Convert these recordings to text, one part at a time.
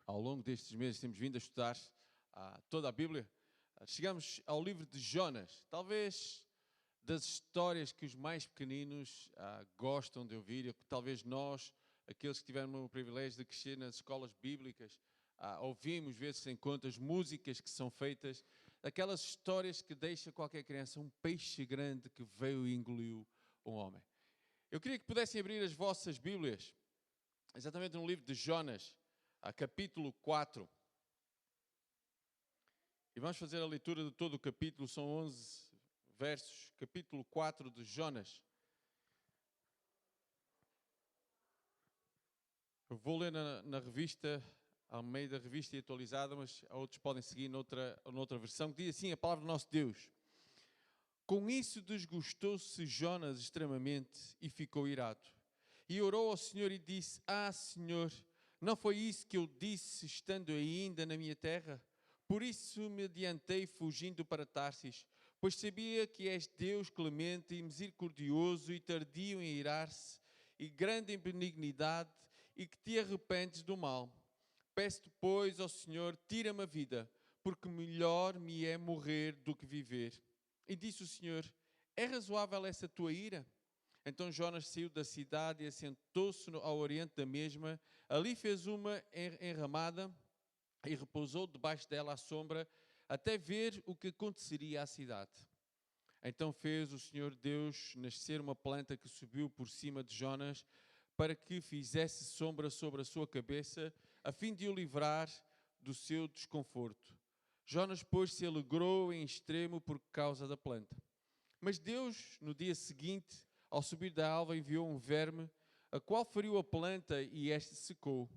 Ao longo destes meses temos vindo a estudar toda a Bíblia. Chegamos ao livro de Jonas, talvez das histórias que os mais pequeninos gostam de ouvir, que talvez nós, aqueles que tiveram o privilégio de crescer nas escolas bíblicas, ouvimos vezes sem contas, músicas que são feitas, aquelas histórias que deixa qualquer criança um peixe grande que veio e engoliu um homem. Eu queria que pudessem abrir as vossas Bíblias, exatamente no livro de Jonas, capítulo 4. E vamos fazer a leitura de todo o capítulo, são 11 versos, capítulo 4 de Jonas. Eu vou ler na revista, ao meio da revista e atualizada, mas outros podem seguir noutra versão, que diz assim a palavra do nosso Deus. Com isso desgostou-se Jonas extremamente e ficou irado. E orou ao Senhor e disse: Senhor, não foi isso que eu disse estando ainda na minha terra? Por isso me adiantei fugindo para Tarsis, pois sabia que és Deus clemente e misericordioso e tardio em irar-se e grande em benignidade e que te arrependes do mal. Peço-te, pois, ao Senhor, tira-me a vida, porque melhor me é morrer do que viver. E disse o Senhor: é razoável essa tua ira? Então Jonas saiu da cidade e assentou-se ao oriente da mesma. Ali fez uma enramada e repousou debaixo dela à sombra, até ver o que aconteceria à cidade. Então fez o Senhor Deus nascer uma planta que subiu por cima de Jonas, para que fizesse sombra sobre a sua cabeça, a fim de o livrar do seu desconforto. Jonas, pois, se alegrou em extremo por causa da planta. Mas Deus, no dia seguinte, ao subir da alva, enviou um verme, a qual feriu a planta e esta secou.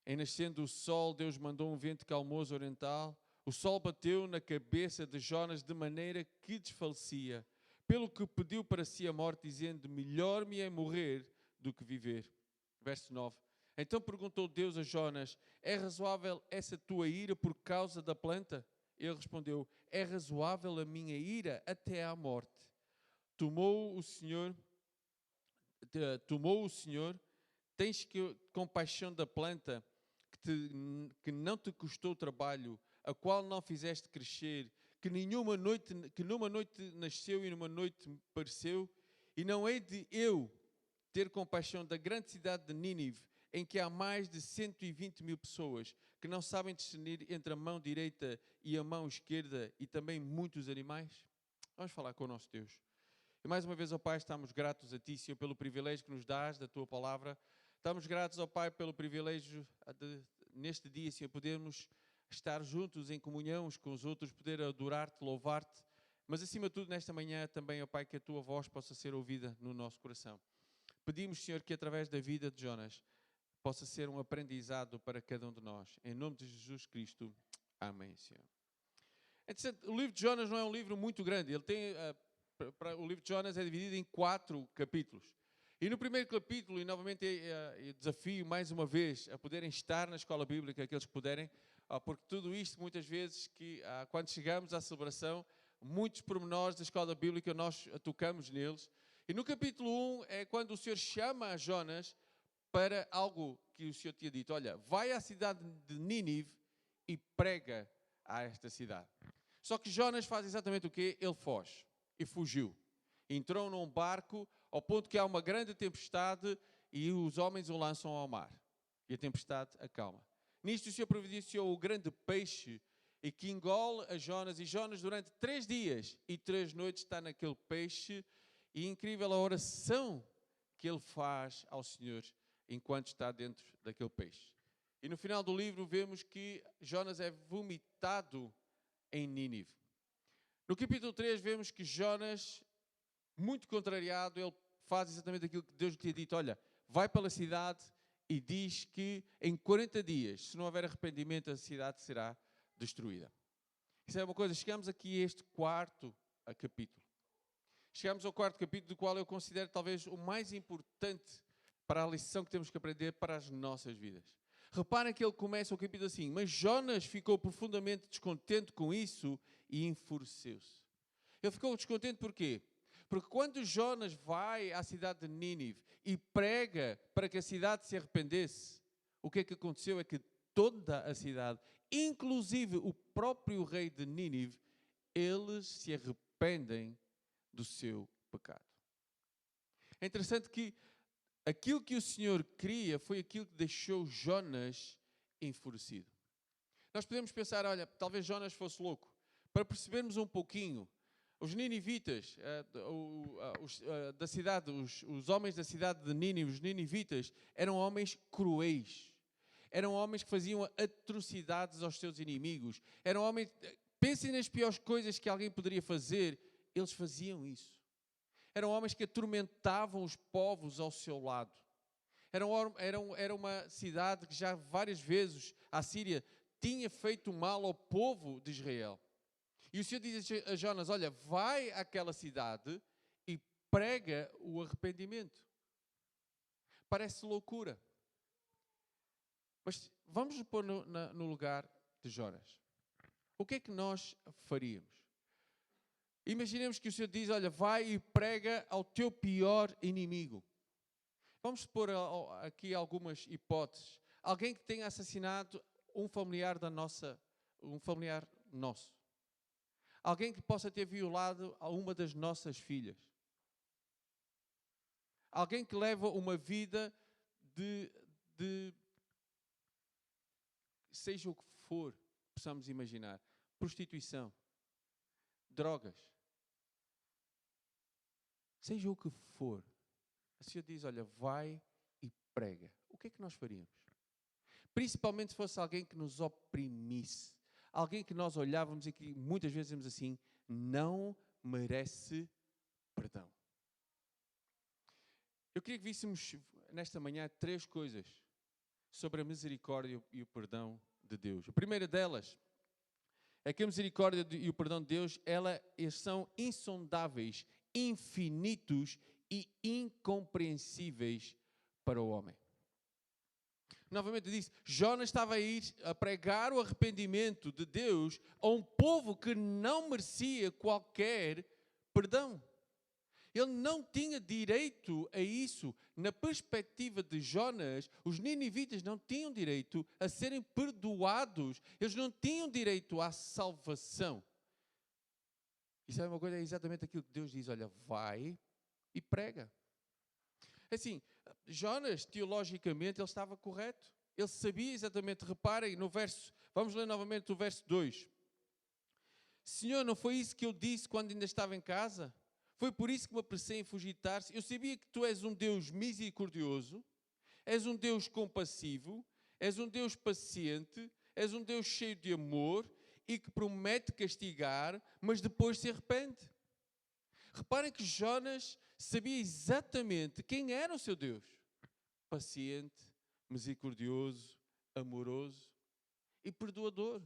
Em nascendo o sol, Deus mandou um vento calmoso oriental. O sol bateu na cabeça de Jonas de maneira que desfalecia, pelo que pediu para si a morte, dizendo: melhor me é morrer do que viver. Verso 9. Então perguntou Deus a Jonas: é razoável essa tua ira por causa da planta? Ele respondeu: é razoável a minha ira até à morte. Tomou o Senhor, tens compaixão da planta que não te custou trabalho, a qual não fizeste crescer, que numa noite nasceu e numa noite pereceu, e não hei de eu ter compaixão da grande cidade de Nínive, em que há mais de 120 mil pessoas que não sabem discernir entre a mão direita e a mão esquerda, e também muitos animais? Vamos falar com o nosso Deus. E mais uma vez, ó Pai, estamos gratos a Ti, Senhor, pelo privilégio que nos dás da Tua Palavra. Estamos gratos, ó Pai, pelo privilégio de, neste dia, Senhor, podermos estar juntos em comunhão uns com os outros, poder adorar-te, louvar-te, mas acima de tudo, nesta manhã também, ó Pai, que a Tua voz possa ser ouvida no nosso coração. Pedimos, Senhor, que através da vida de Jonas possa ser um aprendizado para cada um de nós. Em nome de Jesus Cristo. Amém, Senhor. O livro de Jonas não é um livro muito grande. Ele tem, o livro de Jonas é dividido em 4 capítulos. E no primeiro capítulo, e novamente eu desafio mais uma vez a poderem estar na escola bíblica, aqueles que puderem, porque tudo isto, muitas vezes, que quando chegamos à celebração, muitos pormenores da escola bíblica nós tocamos neles. E no capítulo 1 é quando o Senhor chama a Jonas para algo que o Senhor tinha dito. Olha, vai à cidade de Nínive e prega a esta cidade. Só que Jonas faz exatamente o quê? Ele foge e fugiu. Entrou num barco ao ponto que há uma grande tempestade e os homens o lançam ao mar. E a tempestade acalma. Nisto o Senhor providenciou o grande peixe e que engole a Jonas. E Jonas durante 3 dias e 3 noites está naquele peixe. E incrível a oração que ele faz ao Senhor enquanto está dentro daquele peixe. E no final do livro vemos que Jonas é vomitado em Nínive. No capítulo 3 vemos que Jonas, muito contrariado, ele faz exatamente aquilo que Deus lhe tinha dito. Olha, vai pela cidade e diz que em 40 dias, se não houver arrependimento, a cidade será destruída. Isso é uma coisa, chegamos aqui a este 4º capítulo. Chegamos ao 4º capítulo, do qual eu considero talvez o mais importante para a lição que temos que aprender para as nossas vidas. Reparem que ele começa o capítulo assim: mas Jonas ficou profundamente descontente com isso e enfureceu-se. Ele ficou descontente porquê? Porque quando Jonas vai à cidade de Nínive e prega para que a cidade se arrependesse, o que é que aconteceu? É que toda a cidade, inclusive o próprio rei de Nínive, eles se arrependem do seu pecado. É interessante que aquilo que o Senhor queria foi aquilo que deixou Jonas enfurecido. Nós podemos pensar, olha, talvez Jonas fosse louco. Para percebermos um pouquinho, os ninivitas da cidade, os homens da cidade de Nínive, os ninivitas, eram homens cruéis. Eram homens que faziam atrocidades aos seus inimigos. Eram homens, pensem nas piores coisas que alguém poderia fazer, eles faziam isso. Eram homens que atormentavam os povos ao seu lado. Era uma cidade que já várias vezes a Síria tinha feito mal ao povo de Israel. E o Senhor diz a Jonas, olha, vai àquela cidade e prega o arrependimento. Parece loucura. Mas vamos nos pôr no lugar de Jonas. O que é que nós faríamos? Imaginemos que o Senhor diz, olha, vai e prega ao teu pior inimigo. Vamos pôr aqui algumas hipóteses. Alguém que tenha assassinado um familiar nosso. Alguém que possa ter violado a uma das nossas filhas. Alguém que leva uma vida de seja o que for, possamos imaginar. Prostituição. Drogas. Seja o que for. O Senhor diz, olha, vai e prega. O que é que nós faríamos? Principalmente se fosse alguém que nos oprimisse. Alguém que nós olhávamos e que muitas vezes dizemos assim, não merece perdão. Eu queria que víssemos nesta manhã 3 coisas sobre a misericórdia e o perdão de Deus. A primeira delas é que a misericórdia e o perdão de Deus, eles são insondáveis, infinitos e incompreensíveis para o homem. Novamente disse, Jonas estava a ir a pregar o arrependimento de Deus a um povo que não merecia qualquer perdão. Ele não tinha direito a isso. Na perspectiva de Jonas, os ninivitas não tinham direito a serem perdoados. Eles não tinham direito à salvação. E sabe uma coisa? É exatamente aquilo que Deus diz. Olha, vai e prega. Assim, Jonas, teologicamente, ele estava correto. Ele sabia exatamente, reparem no verso, vamos ler novamente o verso 2. Senhor, não foi isso que eu disse quando ainda estava em casa? Foi por isso que me apressei em fugitar-se. Eu sabia que tu és um Deus misericordioso, és um Deus compassivo, és um Deus paciente, és um Deus cheio de amor e que promete castigar, mas depois se arrepende. Reparem que Jonas sabia exatamente quem era o seu Deus. Paciente, misericordioso, amoroso e perdoador.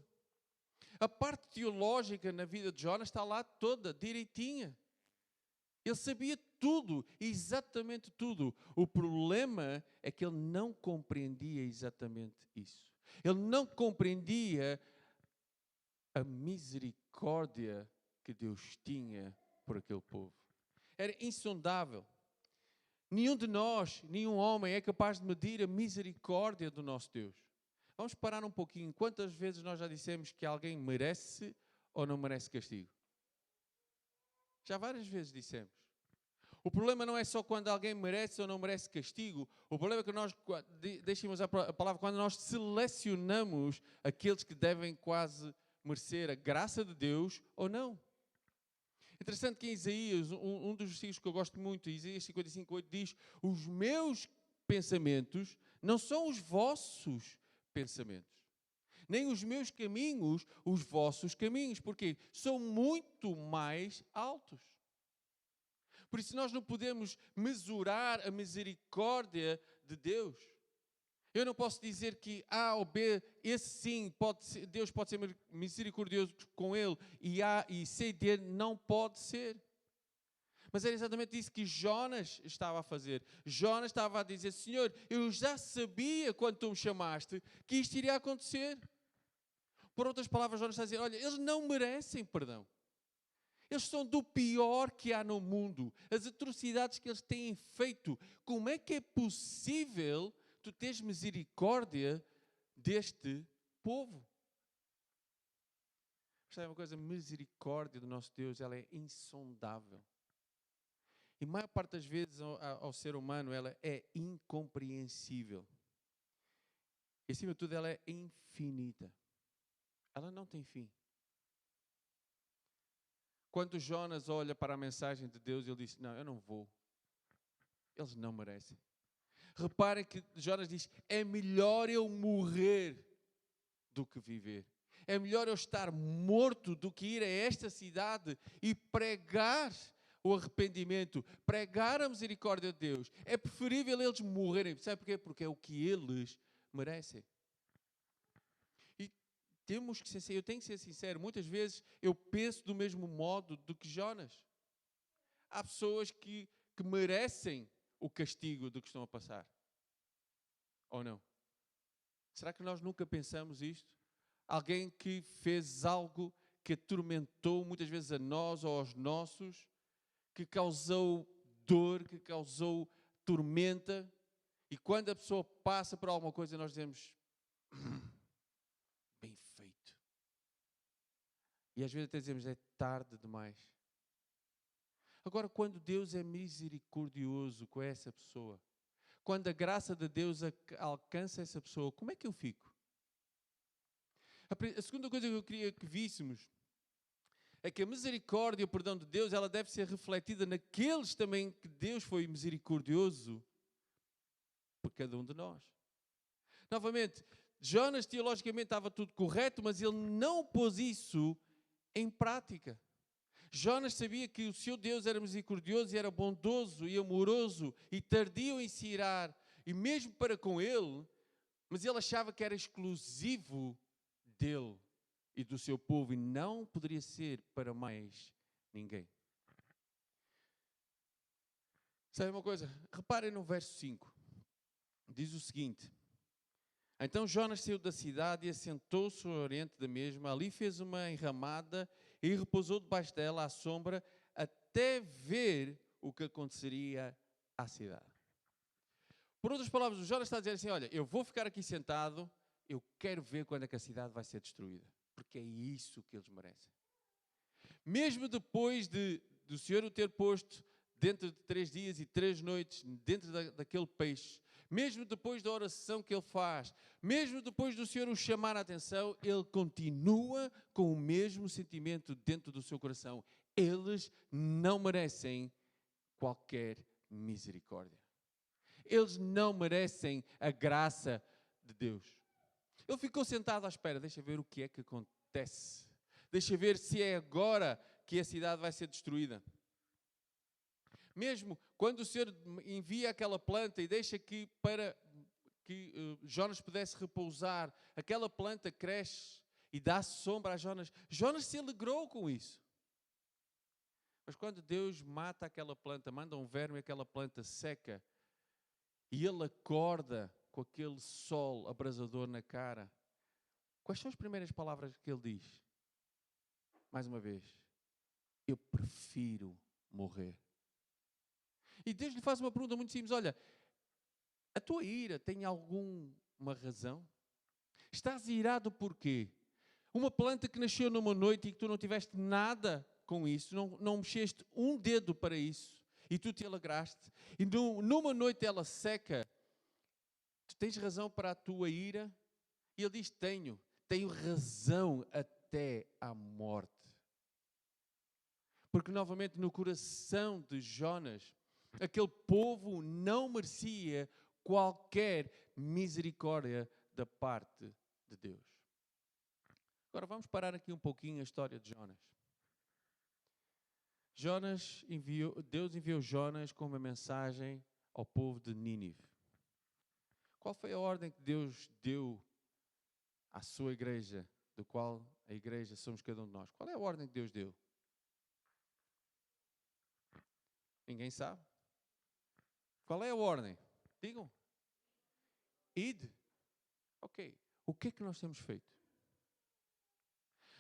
A parte teológica na vida de Jonas está lá toda, direitinha. Ele sabia tudo, exatamente tudo. O problema é que ele não compreendia exatamente isso. Ele não compreendia a misericórdia que Deus tinha por aquele povo. Era insondável. Nenhum de nós, nenhum homem é capaz de medir a misericórdia do nosso Deus. Vamos parar um pouquinho. Quantas vezes nós já dissemos que alguém merece ou não merece castigo? Já várias vezes dissemos. O problema não é só quando alguém merece ou não merece castigo. O problema é que nós, deixem-me usar a palavra, quando nós selecionamos aqueles que devem quase merecer a graça de Deus ou não. Interessante que em Isaías, um dos versículos que eu gosto muito, Isaías 55:8 diz: os meus pensamentos não são os vossos pensamentos, nem os meus caminhos os vossos caminhos, porque são muito mais altos. Por isso nós não podemos mesurar a misericórdia de Deus. Eu não posso dizer que A ou B, esse sim, Deus pode ser misericordioso com ele, e A e C e D não pode ser. Mas era exatamente isso que Jonas estava a fazer. Jonas estava a dizer, Senhor, eu já sabia quando tu me chamaste que isto iria acontecer. Por outras palavras, Jonas está a dizer, olha, eles não merecem perdão. Eles são do pior que há no mundo. As atrocidades que eles têm feito. Como é que é possível tu teres misericórdia deste povo. Sabe uma coisa? A misericórdia do nosso Deus, ela é insondável. E a maior parte das vezes ao ser humano, ela é incompreensível. E acima de tudo, ela é infinita. Ela não tem fim. Quando Jonas olha para a mensagem de Deus, ele diz, não, eu não vou. Eles não merecem. Reparem que Jonas diz, é melhor eu morrer do que viver. É melhor eu estar morto do que ir a esta cidade e pregar o arrependimento, pregar a misericórdia de Deus. É preferível eles morrerem. Sabe porquê? Porque é o que eles merecem. E temos que ser, eu tenho que ser sincero, muitas vezes eu penso do mesmo modo do que Jonas. Há pessoas que merecem o castigo do que estão a passar. Ou não? Será que nós nunca pensamos isto? Alguém que fez algo que atormentou muitas vezes a nós ou aos nossos, que causou dor, que causou tormenta, e quando a pessoa passa por alguma coisa nós dizemos, bem feito. E às vezes até dizemos, é tarde demais. Agora, quando Deus é misericordioso com essa pessoa, quando a graça de Deus alcança essa pessoa, como é que eu fico? A segunda coisa que eu queria que víssemos é que a misericórdia e o perdão de Deus, ela deve ser refletida naqueles também que Deus foi misericordioso por cada um de nós. Novamente, Jonas teologicamente estava tudo correto, mas ele não pôs isso em prática. Jonas sabia que o seu Deus era misericordioso e era bondoso e amoroso e tardio em se irar, e mesmo para com ele, mas ele achava que era exclusivo dele e do seu povo e não poderia ser para mais ninguém. Sabe uma coisa? Reparem no verso 5. Diz o seguinte: então Jonas saiu da cidade e assentou-se ao oriente da mesma. Ali fez uma enramada e repousou debaixo dela à sombra até ver o que aconteceria à cidade. Por outras palavras, o Jonas está a dizer assim, olha, eu vou ficar aqui sentado, eu quero ver quando é que a cidade vai ser destruída. Porque é isso que eles merecem. Mesmo depois do Senhor o ter posto dentro de 3 dias e 3 noites, dentro daquele peixe, mesmo depois da oração que ele faz, mesmo depois do Senhor o chamar a atenção, ele continua com o mesmo sentimento dentro do seu coração. Eles não merecem qualquer misericórdia. Eles não merecem a graça de Deus. Ele ficou sentado à espera, deixa ver o que é que acontece. Deixa ver se é agora que a cidade vai ser destruída. Mesmo quando o Senhor envia aquela planta e deixa que para que Jonas pudesse repousar, aquela planta cresce e dá sombra a Jonas. Jonas se alegrou com isso. Mas quando Deus mata aquela planta, manda um verme e aquela planta seca, e ele acorda com aquele sol abrasador na cara, quais são as primeiras palavras que ele diz? Mais uma vez, eu prefiro morrer. E Deus lhe faz uma pergunta muito simples, olha, a tua ira tem alguma razão? Estás irado por quê? Uma planta que nasceu numa noite e que tu não tiveste nada com isso, não mexeste um dedo para isso, e tu te alegraste, e numa noite ela seca, tu tens razão para a tua ira? E ele diz, tenho razão até à morte. Porque novamente no coração de Jonas, aquele povo não merecia qualquer misericórdia da parte de Deus. Agora vamos parar aqui um pouquinho a história de Jonas. Deus enviou Jonas com uma mensagem ao povo de Nínive. Qual foi a ordem que Deus deu à sua igreja, do qual a igreja somos cada um de nós? Qual é a ordem que Deus deu? Ninguém sabe? Qual é a ordem? Digam. Ide. Ok. O que é que nós temos feito?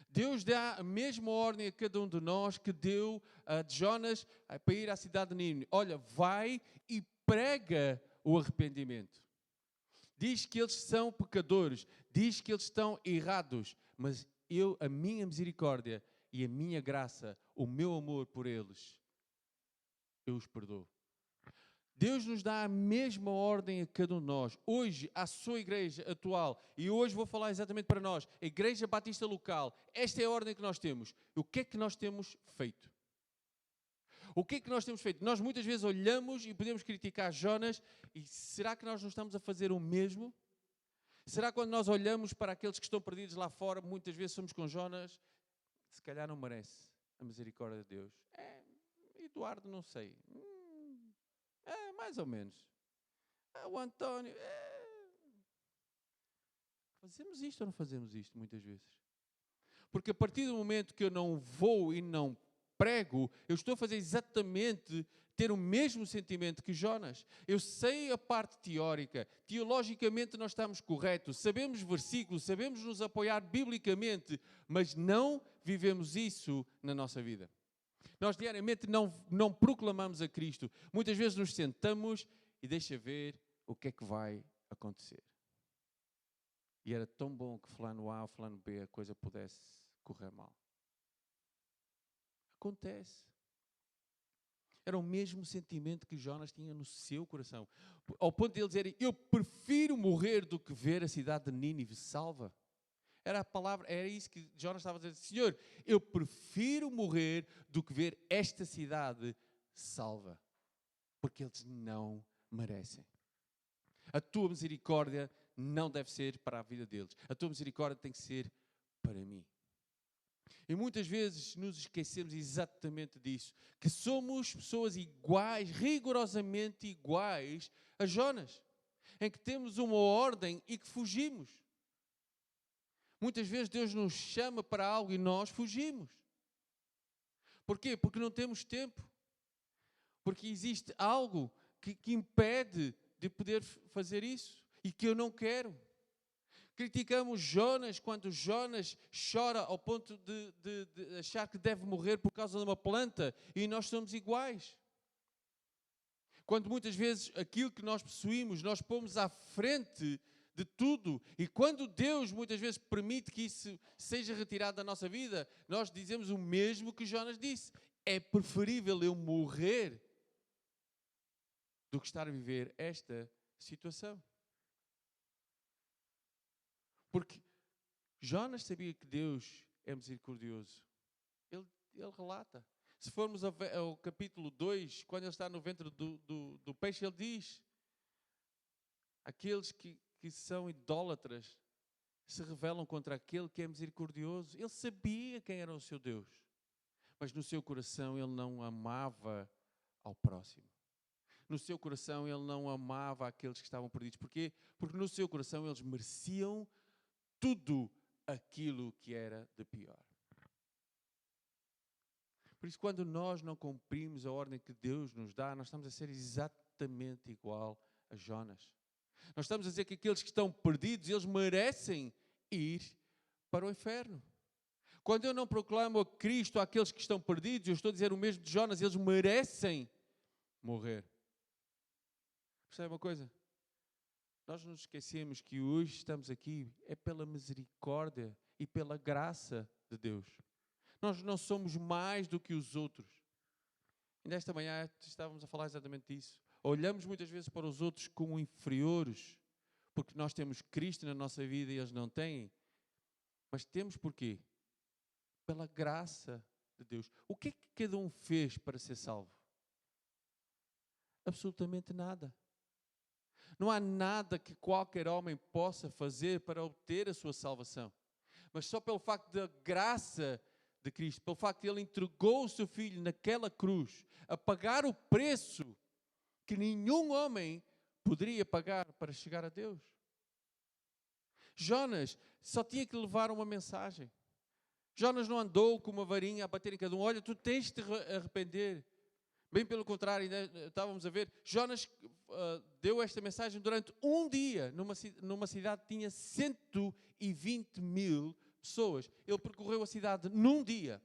Deus dá a mesma ordem a cada um de nós que deu a Jonas para ir à cidade de Nínive. Olha, vai e prega o arrependimento. diz que eles são pecadores, diz que eles estão errados, mas a minha misericórdia e a minha graça, o meu amor por eles, eu os perdoo. Deus nos dá a mesma ordem a cada um de nós. Hoje, a sua igreja atual, e hoje vou falar exatamente para nós, a Igreja Batista Local, esta é a ordem que nós temos. O que é que nós temos feito? O que é que nós temos feito? Nós muitas vezes olhamos e podemos criticar Jonas, e será que nós não estamos a fazer o mesmo? Será que quando nós olhamos para aqueles que estão perdidos lá fora, muitas vezes somos com Jonas, se calhar não merece a misericórdia de Deus? Eduardo, não sei. Mais ou menos. O António. Fazemos isto ou não fazemos isto muitas vezes? Porque a partir do momento que eu não vou e não prego, eu estou a fazer exatamente ter o mesmo sentimento que Jonas. Eu sei a parte teórica, teologicamente nós estamos corretos, sabemos versículos, sabemos nos apoiar biblicamente, mas não vivemos isso na nossa vida. Nós diariamente não proclamamos a Cristo. Muitas vezes nos sentamos e deixa ver o que é que vai acontecer. E era tão bom que fulano A ou fulano B a coisa pudesse correr mal. Acontece. Era o mesmo sentimento que Jonas tinha no seu coração. Ao ponto de ele dizer, eu prefiro morrer do que ver a cidade de Nínive salva. Era isso que Jonas estava a dizer. Senhor, eu prefiro morrer do que ver esta cidade salva. Porque eles não merecem. A tua misericórdia não deve ser para a vida deles. A tua misericórdia tem que ser para mim. E muitas vezes nos esquecemos exatamente disso. Que somos pessoas iguais, rigorosamente iguais a Jonas. Em que temos uma ordem e que fugimos. Muitas vezes Deus nos chama para algo e nós fugimos. Porquê? Porque não temos tempo. Porque existe algo que impede de poder fazer isso e que eu não quero. Criticamos Jonas quando Jonas chora ao ponto de achar que deve morrer por causa de uma planta e nós somos iguais. Quando muitas vezes aquilo que nós possuímos, nós pomos à frente de tudo. E quando Deus muitas vezes permite que isso seja retirado da nossa vida, nós dizemos o mesmo que Jonas disse. É preferível eu morrer do que estar a viver esta situação. Porque Jonas sabia que Deus é misericordioso. Ele relata. Se formos ao capítulo 2, quando ele está no ventre do peixe, ele diz: aqueles que são idólatras se rebelam contra aquele que é misericordioso. Ele sabia quem era o seu Deus, mas no seu coração ele não amava ao próximo. No seu coração ele não amava aqueles que estavam perdidos. Porquê? Porque no seu coração eles mereciam tudo aquilo que era de pior. Por isso, quando nós não cumprimos a ordem que Deus nos dá, nós estamos a ser exatamente igual a Jonas. Nós estamos a dizer que aqueles que estão perdidos, eles merecem ir para o inferno. Quando eu não proclamo a Cristo àqueles que estão perdidos, eu estou a dizer o mesmo de Jonas, eles merecem morrer. Percebe uma coisa? Nós nos esquecemos que hoje estamos aqui é pela misericórdia e pela graça de Deus. Nós não somos mais do que os outros. E nesta manhã estávamos a falar exatamente disso. Olhamos muitas vezes para os outros como inferiores, porque nós temos Cristo na nossa vida e eles não têm. Mas temos porquê? Pela graça de Deus. O que é que cada um fez para ser salvo? Absolutamente nada. Não há nada que qualquer homem possa fazer para obter a sua salvação. Mas só pelo facto da graça de Cristo, pelo facto de Ele entregou o seu Filho naquela cruz, a pagar o preço que nenhum homem poderia pagar para chegar a Deus. Jonas só tinha que levar uma mensagem. Jonas não andou com uma varinha a bater em cada um. Olha, tu tens de te arrepender. Bem pelo contrário, estávamos a ver, Jonas deu esta mensagem durante um dia, numa cidade que tinha 120 mil pessoas. Ele percorreu a cidade num dia.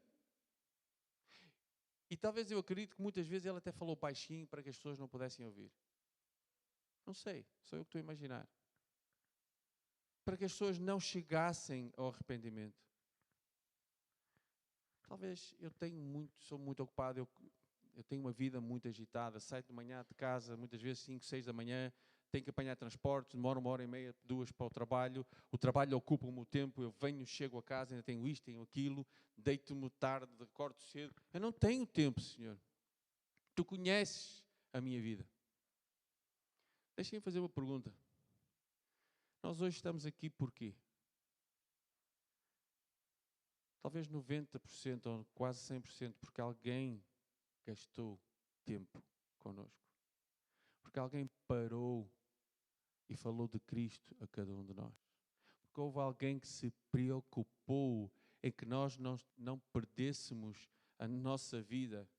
E talvez eu acredito que muitas vezes ele até falou baixinho para que as pessoas não pudessem ouvir. Não sei, sou eu que estou a imaginar. para que as pessoas não chegassem ao arrependimento. Talvez sou muito ocupado, eu tenho uma vida muito agitada, saio de manhã de casa, muitas vezes 5, 6 da manhã, tenho que apanhar transportes, demoro 1h30, 2 para o trabalho ocupa o meu tempo, eu venho, chego a casa, ainda tenho isto, tenho aquilo, deito-me tarde, acordo cedo. Eu não tenho tempo, Senhor. Tu conheces a minha vida. Deixem-me fazer uma pergunta. Nós hoje estamos aqui por quê? Talvez 90% ou quase 100% porque alguém gastou tempo connosco. Porque alguém parou e falou de Cristo a cada um de nós. Porque houve alguém que se preocupou em que nós não perdêssemos a nossa vida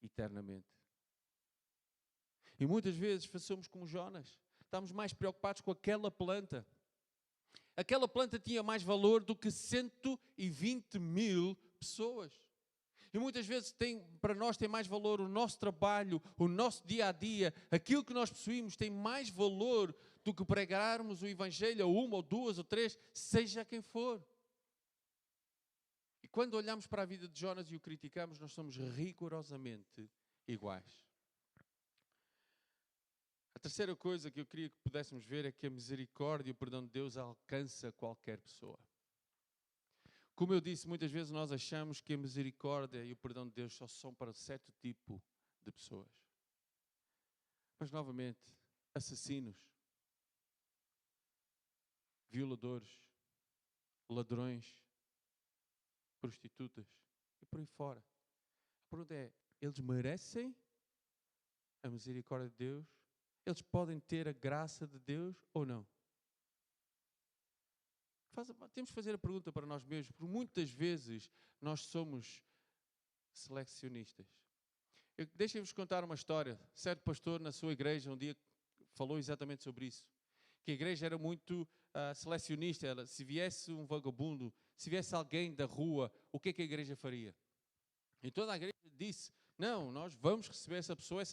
eternamente. E muitas vezes façamos como Jonas. Estamos mais preocupados com aquela planta. Aquela planta tinha mais valor do que 120.000 pessoas. E muitas vezes para nós tem mais valor o nosso trabalho, o nosso dia a dia, aquilo que nós possuímos tem mais valor do que pregarmos o Evangelho a 1 ou 2 ou 3, seja quem for. E quando olhamos para a vida de Jonas e o criticamos, nós somos rigorosamente iguais. A terceira coisa que eu queria que pudéssemos ver é que a misericórdia e o perdão de Deus alcança qualquer pessoa. Como eu disse, muitas vezes nós achamos que a misericórdia e o perdão de Deus só são para certo tipo de pessoas. Mas, novamente, assassinos, violadores, ladrões, prostitutas e por aí fora. A pergunta é, eles merecem a misericórdia de Deus? Eles podem ter a graça de Deus ou não? Temos que fazer a pergunta para nós mesmos, porque muitas vezes nós somos selecionistas. Deixem-vos contar uma história. Certo pastor na sua igreja um dia falou exatamente sobre isso. Que a igreja era muito selecionista. Se viesse um vagabundo, se viesse alguém da rua, o que é que a igreja faria? E toda a igreja disse, não, nós vamos receber essa pessoa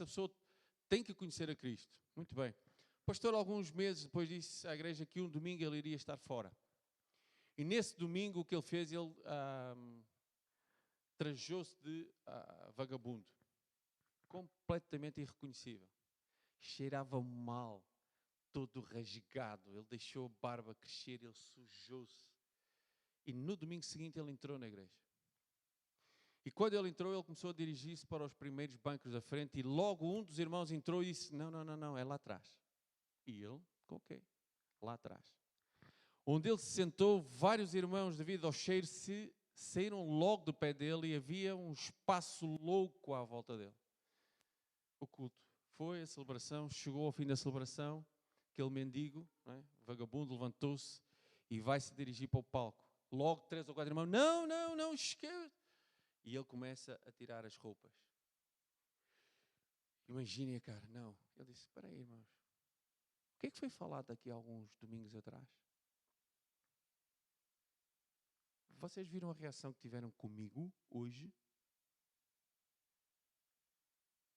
tem que conhecer a Cristo. Muito bem. O pastor, alguns meses depois, disse à igreja que um domingo ele iria estar fora. E nesse domingo o que ele fez, ele trajou-se de vagabundo. Completamente irreconhecível. Cheirava mal, todo rasgado. Ele deixou a barba crescer, ele sujou-se. E no domingo seguinte ele entrou na igreja. E quando ele entrou, ele começou a dirigir-se para os primeiros bancos da frente e logo um dos irmãos entrou e disse, não, é lá atrás. E ele, ok, lá atrás. Onde ele se sentou, vários irmãos, devido ao cheiro, saíram logo do pé dele e havia um espaço louco à volta dele. O culto foi, a celebração, chegou ao fim da celebração, aquele mendigo, vagabundo, levantou-se e vai se dirigir para o palco. Logo 3 ou 4 irmãos, não, esquece. E ele começa a tirar as roupas. Imaginem a cara, não. Ele disse, espera aí, irmãos. O que é que foi falado aqui há alguns domingos atrás? Vocês viram a reação que tiveram comigo hoje?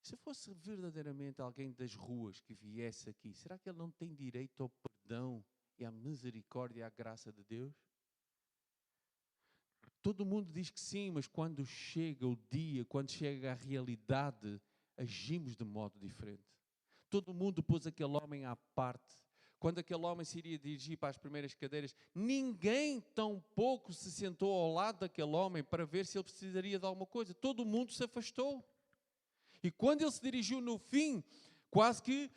Se fosse verdadeiramente alguém das ruas que viesse aqui, será que ele não tem direito ao perdão e à misericórdia e à graça de Deus? Todo mundo diz que sim, mas quando chega o dia, quando chega a realidade, agimos de modo diferente. Todo mundo pôs aquele homem à parte. Quando aquele homem se iria dirigir para as primeiras cadeiras, ninguém tão pouco se sentou ao lado daquele homem para ver se ele precisaria de alguma coisa. Todo mundo se afastou. E quando ele se dirigiu no fim, quase que,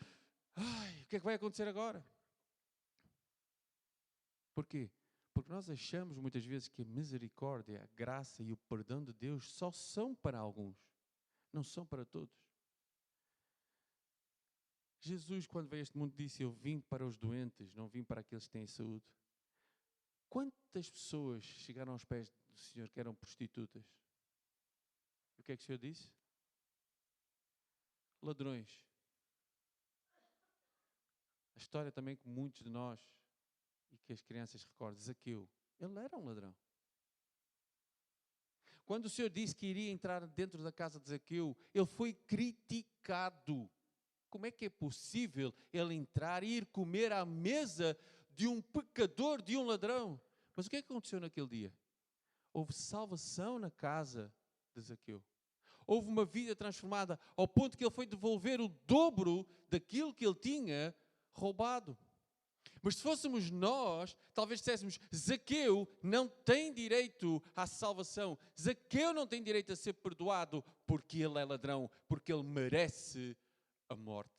o que é que vai acontecer agora? Porquê? Porque nós achamos muitas vezes que a misericórdia, a graça e o perdão de Deus só são para alguns, não são para todos. Jesus, quando veio a este mundo, disse, eu vim para os doentes, não vim para aqueles que têm saúde. Quantas pessoas chegaram aos pés do Senhor que eram prostitutas? E o que é que o Senhor disse? Ladrões. A história também que muitos de nós e que as crianças recordam, Zaqueu, ele era um ladrão. Quando o Senhor disse que iria entrar dentro da casa de Zaqueu, ele foi criticado. Como é que é possível ele entrar e ir comer à mesa de um pecador, de um ladrão. Mas o que é que aconteceu naquele dia? Houve salvação na casa de Zaqueu. Houve uma vida transformada ao ponto que ele foi devolver o dobro daquilo que ele tinha roubado. Mas se fôssemos nós, talvez disséssemos, Zaqueu não tem direito à salvação. Zaqueu não tem direito a ser perdoado porque ele é ladrão, porque ele merece a morte.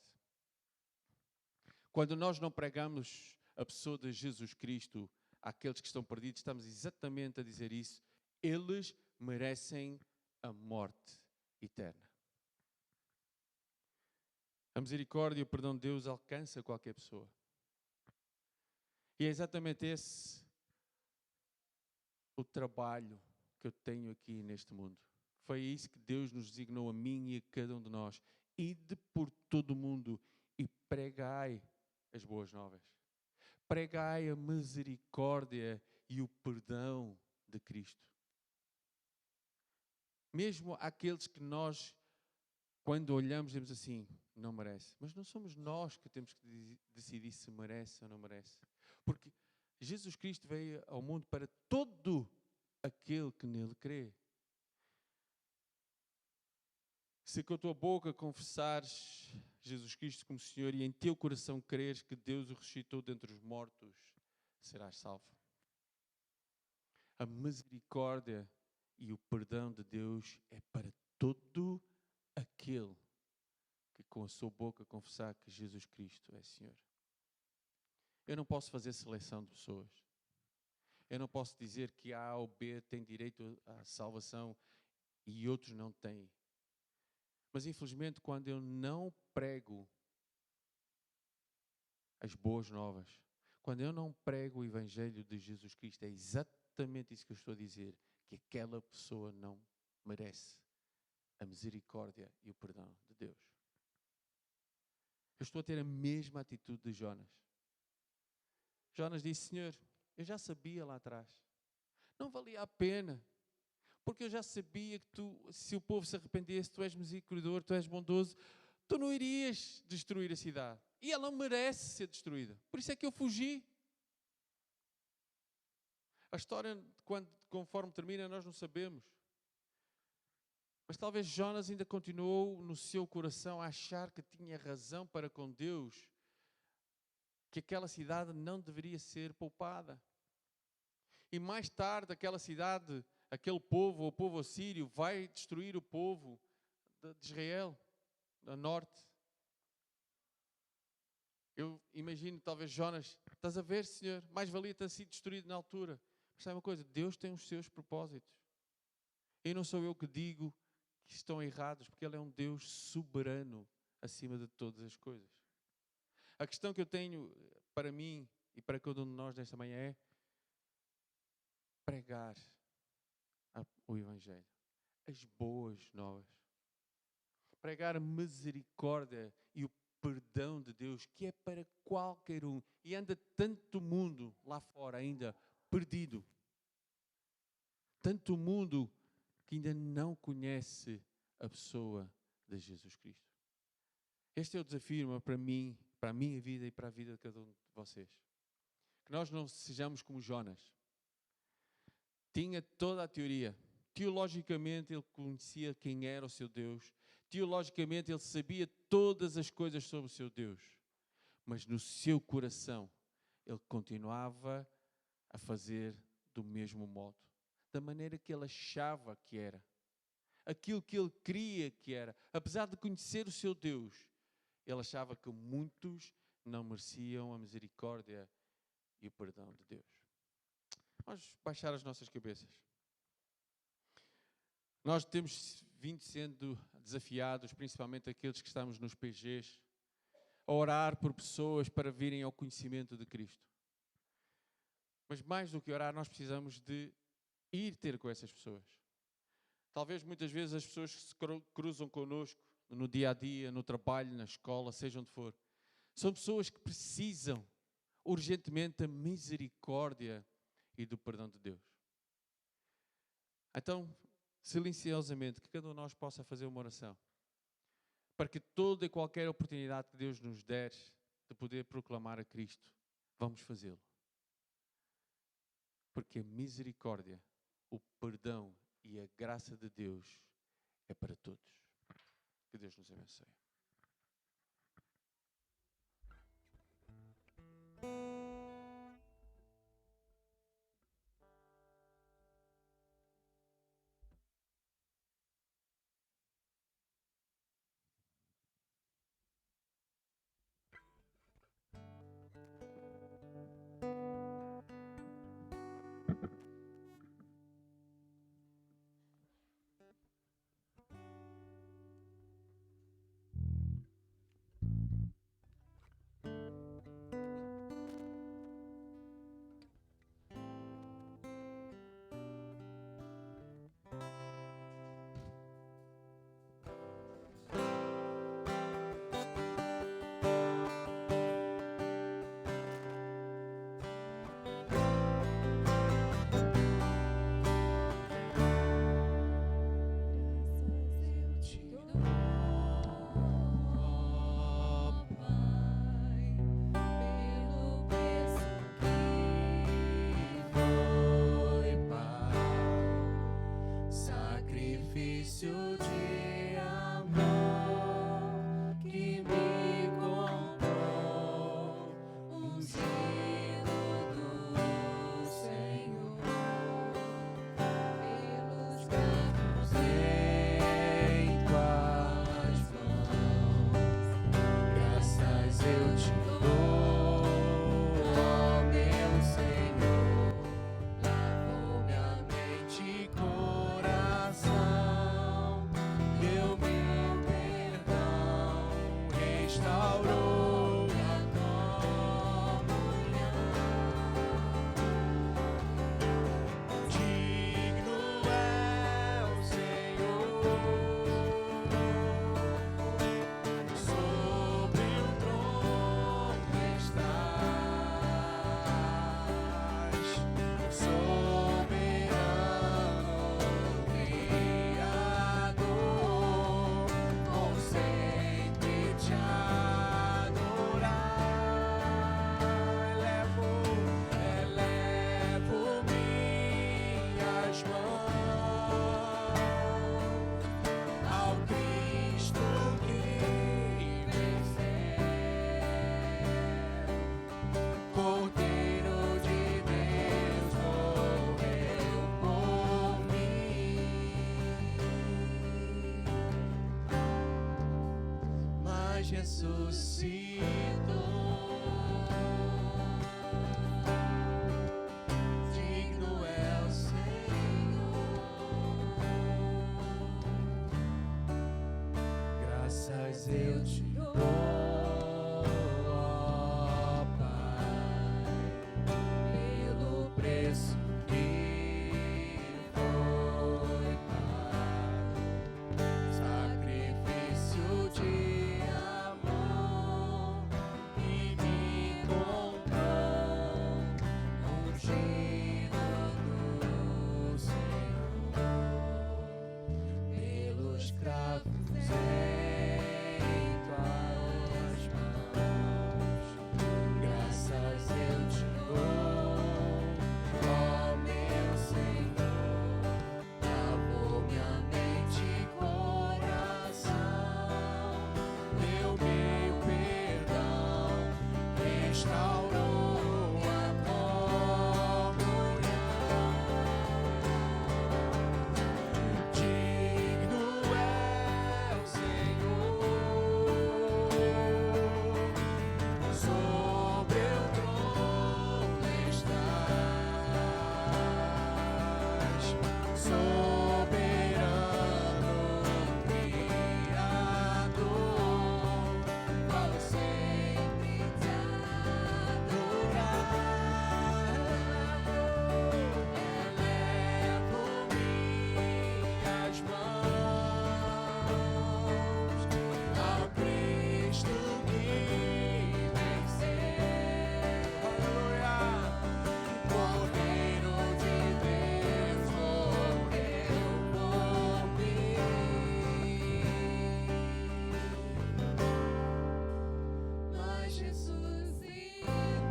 Quando nós não pregamos a pessoa de Jesus Cristo àqueles que estão perdidos, estamos exatamente a dizer isso. Eles merecem a morte eterna. A misericórdia e o perdão de Deus alcança qualquer pessoa. E é exatamente esse o trabalho que eu tenho aqui neste mundo. Foi isso que Deus nos designou a mim e a cada um de nós. Ide por todo o mundo e pregai as boas novas. Pregai a misericórdia e o perdão de Cristo. Mesmo aqueles que nós, quando olhamos, dizemos assim, não merece. Mas não somos nós que temos que decidir se merece ou não merece. Porque Jesus Cristo veio ao mundo para todo aquele que nele crê. Se com a tua boca confessares Jesus Cristo como Senhor e em teu coração creres que Deus o ressuscitou dentre os mortos, serás salvo. A misericórdia e o perdão de Deus é para todo aquele que com a sua boca confessar que Jesus Cristo é Senhor. Eu não posso fazer seleção de pessoas. Eu não posso dizer que A ou B tem direito à salvação e outros não têm. Mas infelizmente, quando eu não prego as boas novas, quando eu não prego o Evangelho de Jesus Cristo, é exatamente isso que eu estou a dizer, que aquela pessoa não merece a misericórdia e o perdão de Deus. Eu estou a ter a mesma atitude de Jonas. Jonas disse, Senhor, eu já sabia lá atrás. Não valia a pena. Porque eu já sabia que tu, se o povo se arrependesse, tu és misericordioso, tu és bondoso, tu não irias destruir a cidade. E ela merece ser destruída. Por isso é que eu fugi. A história, conforme termina, nós não sabemos. Mas talvez Jonas ainda continuou no seu coração a achar que tinha razão para com Deus, que aquela cidade não deveria ser poupada. E mais tarde aquela cidade, aquele povo, o povo assírio, vai destruir o povo de Israel, a norte. Eu imagino talvez Jonas, estás a ver, Senhor, mais valia ter sido destruído na altura. Mas sabe uma coisa, Deus tem os seus propósitos. E não sou eu que digo que estão errados, porque Ele é um Deus soberano acima de todas as coisas. A questão que eu tenho para mim e para cada um de nós nesta manhã é pregar o Evangelho, as boas novas. Pregar a misericórdia e o perdão de Deus, que é para qualquer um. E anda tanto mundo lá fora ainda perdido. Tanto mundo que ainda não conhece a pessoa de Jesus Cristo. Este é o desafio para mim, para a minha vida e para a vida de cada um de vocês. Que nós não sejamos como Jonas. Tinha toda a teoria. Teologicamente ele conhecia quem era o seu Deus. Teologicamente ele sabia todas as coisas sobre o seu Deus. Mas no seu coração ele continuava a fazer do mesmo modo. Da maneira que ele achava que era. Aquilo que ele queria que era. Apesar de conhecer o seu Deus, ele achava que muitos não mereciam a misericórdia e o perdão de Deus. Vamos baixar as nossas cabeças. Nós temos vindo sendo desafiados, principalmente aqueles que estamos nos PGs, a orar por pessoas para virem ao conhecimento de Cristo. Mas mais do que orar, nós precisamos de ir ter com essas pessoas. Talvez muitas vezes as pessoas que se cruzam connosco no dia a dia, no trabalho, na escola, seja onde for, são pessoas que precisam urgentemente da misericórdia e do perdão de Deus. Então, silenciosamente, que cada um de nós possa fazer uma oração para que toda e qualquer oportunidade que Deus nos der de poder proclamar a Cristo, vamos fazê-lo. Porque a misericórdia, o perdão e a graça de Deus é para todos. Que Deus nos abençoe.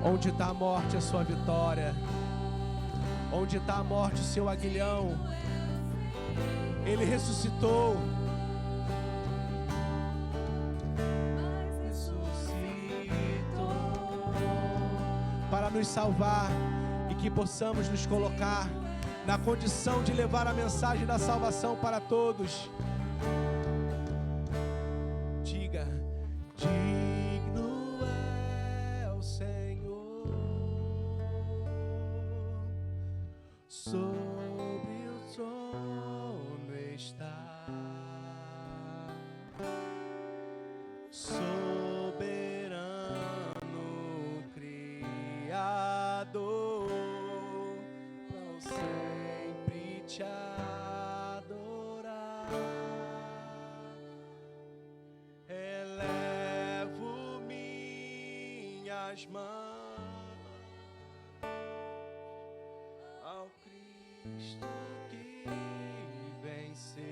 Onde está a morte, a sua vitória. Onde está a morte, o seu aguilhão? Ele ressuscitou. Para nos salvar e que possamos nos colocar na condição de levar a mensagem da salvação para todos. Diga: digno é o Senhor, sobre o trono está, soberano Criador, para sempre te adorar. Elevo minhas mãos ao Cristo que venceu,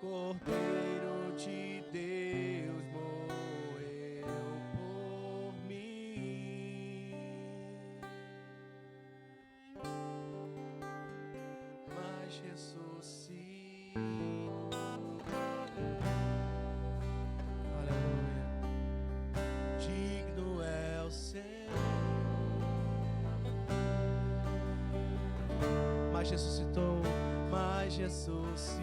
Cordeiro de Deus morreu por mim, mas ressuscitou. Aleluia. Digno é o Senhor, mas ressuscitou, mas ressuscitou.